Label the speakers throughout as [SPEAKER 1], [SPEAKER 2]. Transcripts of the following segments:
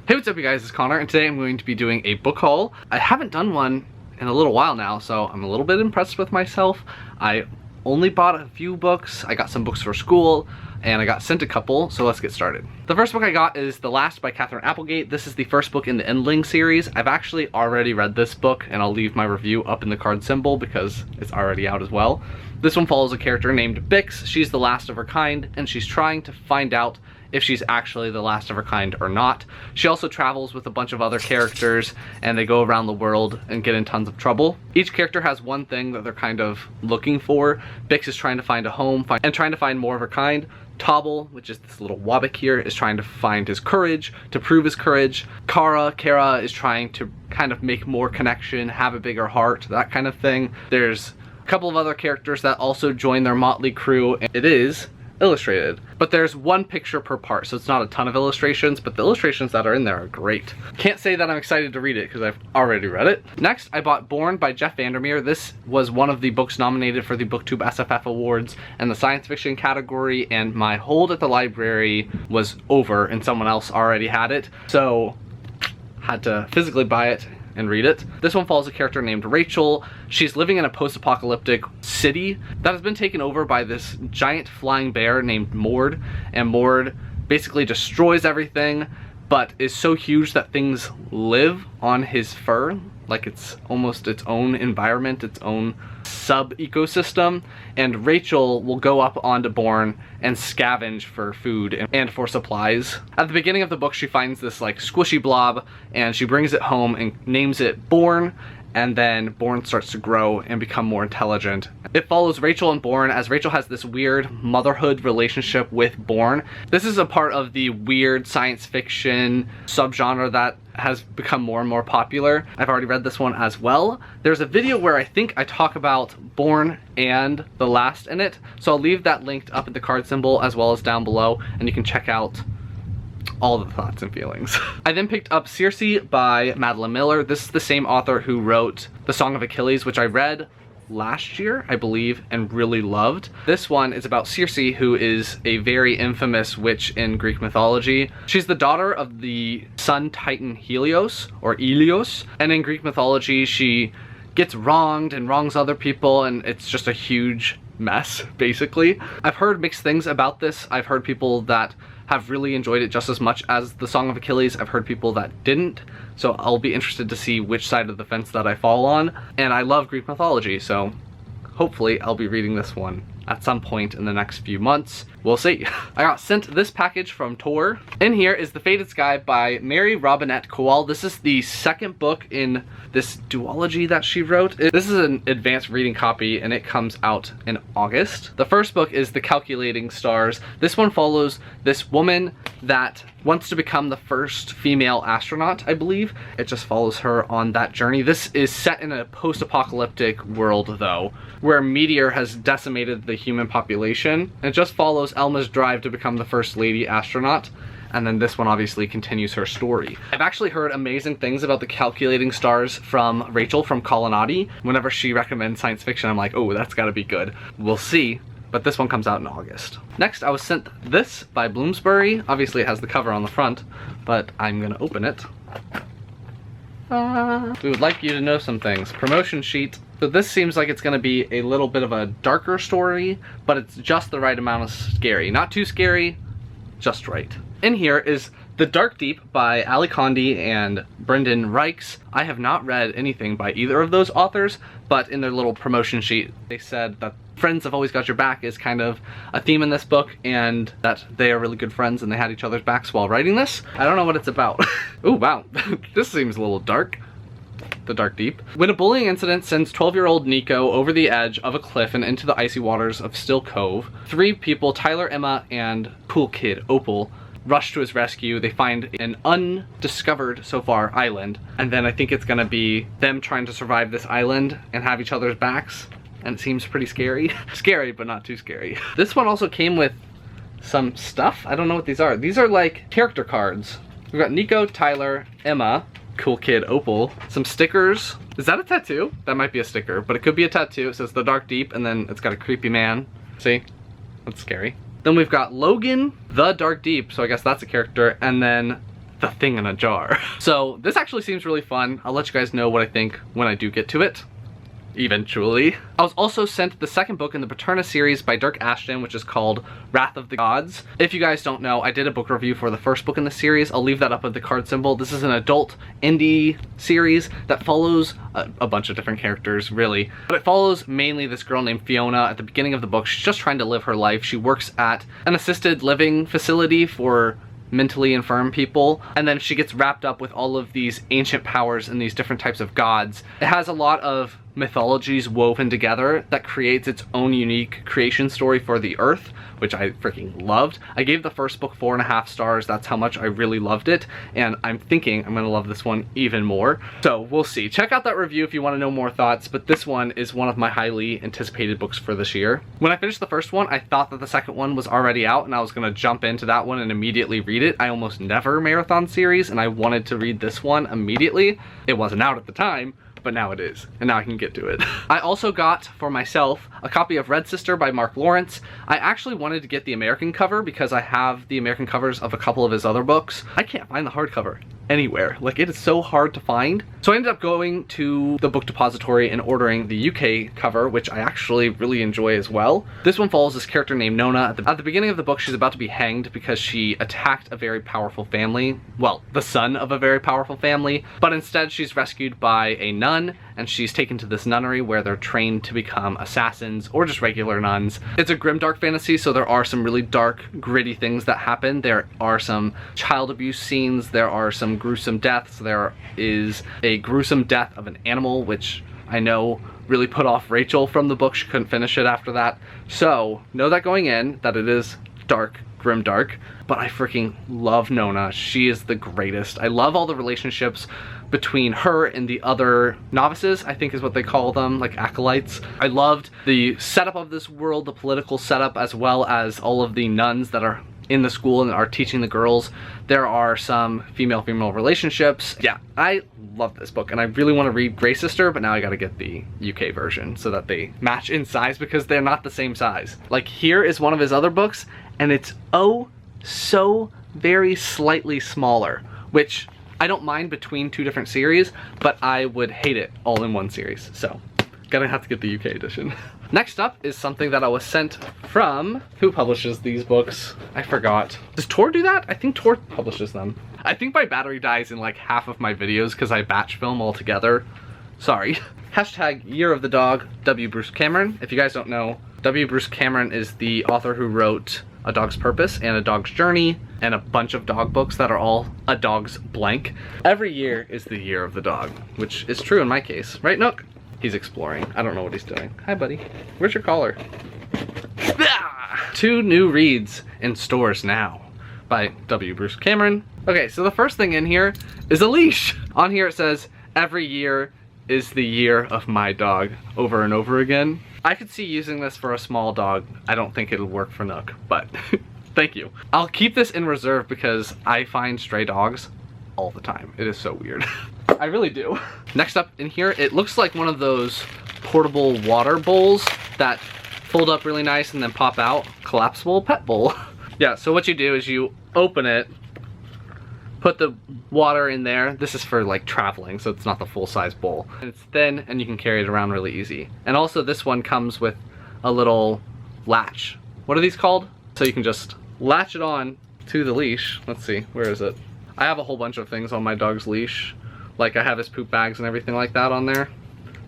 [SPEAKER 1] Hey, what's up you guys, it's Connor, and today I'm going to be doing a book haul. I haven't done one in a little while now, so I'm a little bit impressed with myself. I only bought a few books, I got some books for school, and I got sent a couple, so let's get started. The first book I got is The Last by Catherine Applegate. This is the first book in the Endling series. I've actually already read this book, and I'll leave my review up in the card symbol because it's already out as well. This one follows a character named Bix. She's the last of her kind, and she's trying to find out if she's actually the last of her kind or not. She also travels with a bunch of other characters and they go around the world and get in tons of trouble. Each character has one thing that they're kind of looking for. Bix is trying to find a home and trying to find more of her kind. Tobble, which is this little wabbit here, is trying to find his courage, to prove his courage. Kara is trying to kind of make more connection, have a bigger heart, that kind of thing. There's a couple of other characters that also join their motley crew. It is illustrated, but there's one picture per part, so it's not a ton of illustrations, but the illustrations that are in there are great. Can't say that I'm excited to read it because I've already read it. Next, I bought Born by Jeff Vandermeer. This was one of the books nominated for the BookTube SFF Awards in the science fiction category, and my hold at the library was over and someone else already had it, so had to physically buy it and read it. This one follows a character named Rachel. She's living in a post-apocalyptic city that has been taken over by this giant flying bear named Mord, and Mord basically destroys everything, but is so huge that things live on his fur, like it's almost its own environment, its own sub-ecosystem, and Rachel will go up onto Born and scavenge for food and for supplies. At the beginning of the book, she finds this like squishy blob and she brings it home and names it Born, and then Born starts to grow and become more intelligent. It follows Rachel and Born as Rachel has this weird motherhood relationship with Born. This is a part of the weird science fiction subgenre that has become more and more popular. I've already read this one as well. There's a video where I think I talk about Born and The Last in it, so I'll leave that linked up at the card symbol as well as down below, and you can check out all the thoughts and feelings. I then picked up Searcy by Madeline Miller. This is the same author who wrote The Song of Achilles, which I read last year, I believe, and really loved. This one is about Searcy, who is a very infamous witch in Greek mythology. She's the daughter of the sun titan Helios, or Ilios, and in Greek mythology she gets wronged and wrongs other people, and it's just a huge mess, basically. I've heard mixed things about this. I've heard people that have really enjoyed it just as much as The Song of Achilles. I've heard people that didn't, so I'll be interested to see which side of the fence that I fall on. And I love Greek mythology, so hopefully I'll be reading this one at some point in the next few months. We'll see. I got sent this package from Tor. In here is The Faded Sky by Mary Robinette Kowal. This is the second book in this duology that she wrote. This is an advanced reading copy and it comes out in August. The first book is The Calculating Stars. This one follows this woman that wants to become the first female astronaut, I believe. It just follows her on that journey. This is set in a post-apocalyptic world though, where a meteor has decimated the human population. And it just follows Elma's drive to become the first lady astronaut. And then this one obviously continues her story. I've actually heard amazing things about The Calculating Stars from Rachel from Colonnati. Whenever she recommends science fiction, I'm like, oh, that's gotta be good. We'll see. But this one comes out in August. Next, I was sent this by Bloomsbury. Obviously it has the cover on the front, but I'm gonna open it. We would like you to know some things. Promotion sheet. So this seems like it's gonna be a little bit of a darker story, but it's just the right amount of scary. Not too scary, just right. In here is The Dark Deep by Ali Condi and Brendan Reichs. I have not read anything by either of those authors, but in their little promotion sheet, they said that friends have always got your back is kind of a theme in this book, and that they are really good friends and they had each other's backs while writing this. I don't know what it's about. Oh wow, this seems a little dark. The Dark Deep. When a bullying incident sends 12-year-old Nico over the edge of a cliff and into the icy waters of Still Cove, three people, Tyler, Emma, and cool kid Opal, rush to his rescue. They find an undiscovered so far island, and then I think it's gonna be them trying to survive this island and have each other's backs, and it seems pretty scary. Scary, but not too scary. This one also came with some stuff. I don't know what these are. These are like character cards. We've got Nico, Tyler, Emma, cool kid Opal, some stickers. Is that a tattoo? That might be a sticker, but it could be a tattoo. It says The Dark Deep, and then it's got a creepy man. See? That's scary. Then we've got Logan, The Dark Deep, so I guess that's a character, and then the thing in a jar. So this actually seems really fun. I'll let you guys know what I think when I do get to it. Eventually. I was also sent the second book in the Paterna series by Dirk Ashton, which is called Wrath of the Gods. If you guys don't know, I did a book review for the first book in the series. I'll leave that up with the card symbol. This is an adult indie series that follows a bunch of different characters, really. But it follows mainly this girl named Fiona. At the beginning of the book, she's just trying to live her life. She works at an assisted living facility for mentally infirm people, and then she gets wrapped up with all of these ancient powers and these different types of gods. It has a lot of mythologies woven together that creates its own unique creation story for the Earth, which I freaking loved. I gave the first book 4.5 stars. That's how much I really loved it, and I'm thinking I'm gonna love this one even more. So we'll see. Check out that review if you want to know more thoughts, but this one is one of my highly anticipated books for this year. When I finished the first one, I thought that the second one was already out and I was gonna jump into that one and immediately read it. I almost never marathon series, and I wanted to read this one immediately. It wasn't out at the time, but now it is, and now I can get to it. I also got, for myself, a copy of Red Sister by Mark Lawrence. I actually wanted to get the American cover because I have the American covers of a couple of his other books. I can't find the hardcover anywhere. Like, it is so hard to find. So I ended up going to the book depository and ordering the UK cover, which I actually really enjoy as well. This one follows this character named Nona. At the beginning of the book, she's about to be hanged because she attacked a very powerful family. Well, the son of a very powerful family. But instead, she's rescued by a nun, and she's taken to this nunnery where they're trained to become assassins or just regular nuns. It's a grimdark fantasy, so there are some really dark, gritty things that happen. There are some child abuse scenes. There are some gruesome deaths. There is a gruesome death of an animal, which I know really put off Rachel from the book. She couldn't finish it after that. So know that going in, that it is dark, grimdark, but I freaking love Nona. She is the greatest. I love all the relationships between her and the other novices, I think is what they call them, like acolytes. I loved the setup of this world, the political setup, as well as all of the nuns that are in the school and are teaching the girls. There are some female-female relationships. Yeah, I love this book, and I really want to read Grey Sister, but now I gotta get the UK version so that they match in size, because they're not the same size. Like, here is one of his other books, and it's oh so very slightly smaller, which I don't mind between two different series, but I would hate it all in one series. So gonna have to get the UK edition. Next up is something that I was sent from, who publishes these books? I forgot. Does Tor do that? I think Tor publishes them. I think my battery dies in like half of my videos because I batch film all together. Sorry. Hashtag Year of the Dog, W. Bruce Cameron. If you guys don't know, W. Bruce Cameron is the author who wrote A Dog's Purpose and A Dog's Journey and a bunch of dog books that are all a dog's blank. Every year is the year of the dog, which is true in my case. Right, Nook? He's exploring. I don't know what he's doing. Hi, buddy. Where's your collar? Ah! 2 new reads in stores now by W. Bruce Cameron. Okay, so the first thing in here is a leash. On here it says, every year is the year of my dog, over and over again. I could see using this for a small dog. I don't think it'll work for Nook, but thank you. I'll keep this in reserve because I find stray dogs all the time. It is so weird. I really do. Next up in here, it looks like one of those portable water bowls that fold up really nice and then pop out. Collapsible pet bowl. Yeah, so what you do is you open it, put the water in there. This is for like traveling, so it's not the full-size bowl. And it's thin and you can carry it around really easy. And also this one comes with a little latch. What are these called? So you can just latch it on to the leash. Let's see, where is it? I have a whole bunch of things on my dog's leash. Like I have his poop bags and everything like that on there.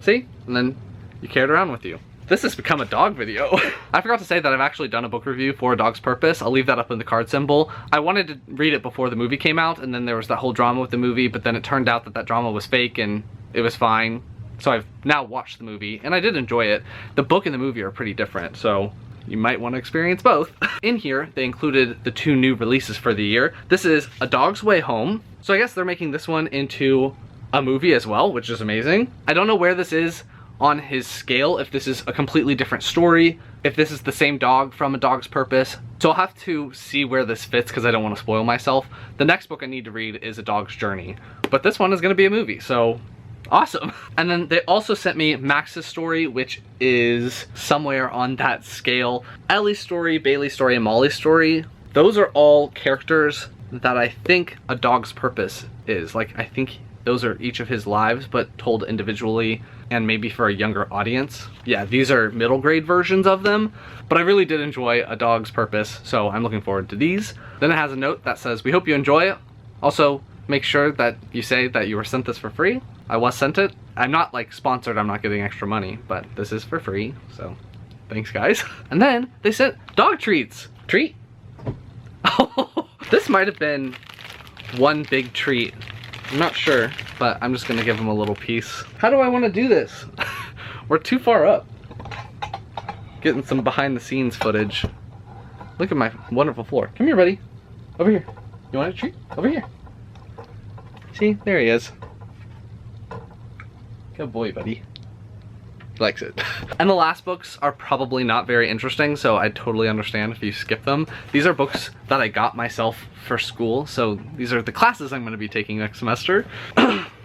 [SPEAKER 1] See? And then you carry it around with you. This has become a dog video. I forgot to say that I've actually done a book review for A Dog's Purpose. I'll leave that up in the card symbol. I wanted to read it before the movie came out, and then there was that whole drama with the movie, but then it turned out that that drama was fake and it was fine. So I've now watched the movie, and I did enjoy it. The book and the movie are pretty different, so you might want to experience both. In here, they included the 2 new releases for the year. This is A Dog's Way Home. So I guess they're making this one into a movie as well, which is amazing. I don't know where this is on his scale, if this is a completely different story, if this is the same dog from A Dog's Purpose. So I'll have to see where this fits because I don't want to spoil myself. The next book I need to read is A Dog's Journey, but this one is going to be a movie, so awesome. And then they also sent me Max's story, which is somewhere on that scale. Ellie's story, Bailey's story, and Molly's story. Those are all characters that I think a dog's purpose is. Like, I think those are each of his lives, but told individually and maybe for a younger audience. Yeah, these are middle grade versions of them, but I really did enjoy A Dog's Purpose, so I'm looking forward to these. Then it has a note that says, "We hope you enjoy it. Also, make sure that you say that you were sent this for free." I was sent it. I'm not like sponsored, I'm not getting extra money, but this is for free, so thanks guys. And then they sent dog treats. Treat? Oh, this might have been one big treat. I'm not sure, but I'm just gonna give him a little piece. How do I want to do this? We're too far up. Getting some behind the scenes footage. Look at my wonderful floor. Come here, buddy. Over here. You want a treat? Over here. See, there he is. Good boy, buddy. He likes it. And the last books are probably not very interesting, so I totally understand if you skip them. These are books that I got myself for school, so these are the classes I'm going to be taking next semester.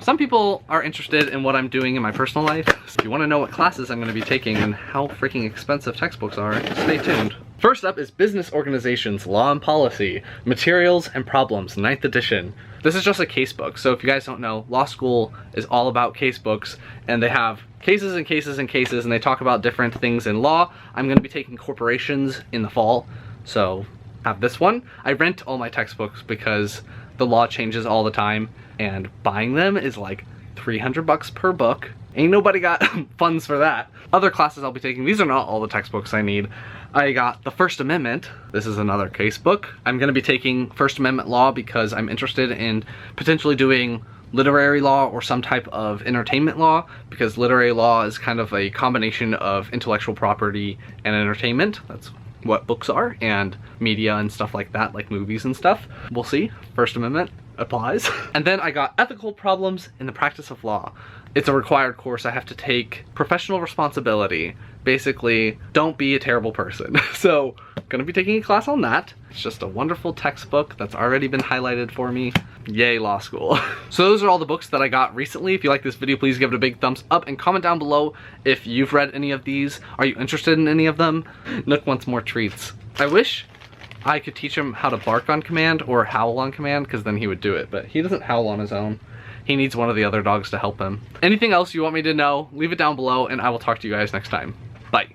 [SPEAKER 1] Some people are interested in what I'm doing in my personal life. So if you want to know what classes I'm going to be taking and how freaking expensive textbooks are, stay tuned. First up is Business Organizations, Law and Policy, Materials and Problems, 9th edition. This is just a case book, so if you guys don't know, law school is all about case books, and they have cases and cases and cases, and they talk about different things in law. I'm going to be taking corporations in the fall, so have this one. I rent all my textbooks because the law changes all the time, and buying them is like 300 bucks per book. Ain't nobody got funds for that. Other classes I'll be taking, these are not all the textbooks I need. I got the First Amendment. This is another case book. I'm going to be taking First Amendment law because I'm interested in potentially doing literary law or some type of entertainment law, because literary law is kind of a combination of intellectual property and entertainment. That's what books are, and media and stuff like that, like movies and stuff. We'll see. First Amendment applies. And then I got Ethical Problems in the Practice of Law. It's a required course. I have to take professional responsibility. Basically, don't be a terrible person. So, I'm gonna be taking a class on that. It's just a wonderful textbook that's already been highlighted for me. Yay, law school. So those are all the books that I got recently. If you like this video, please give it a big thumbs up and comment down below if you've read any of these. Are you interested in any of them? Nook wants more treats. I wish I could teach him how to bark on command or howl on command, because then he would do it, but he doesn't howl on his own. He needs one of the other dogs to help him. Anything else you want me to know, leave it down below, and I will talk to you guys next time. Bye.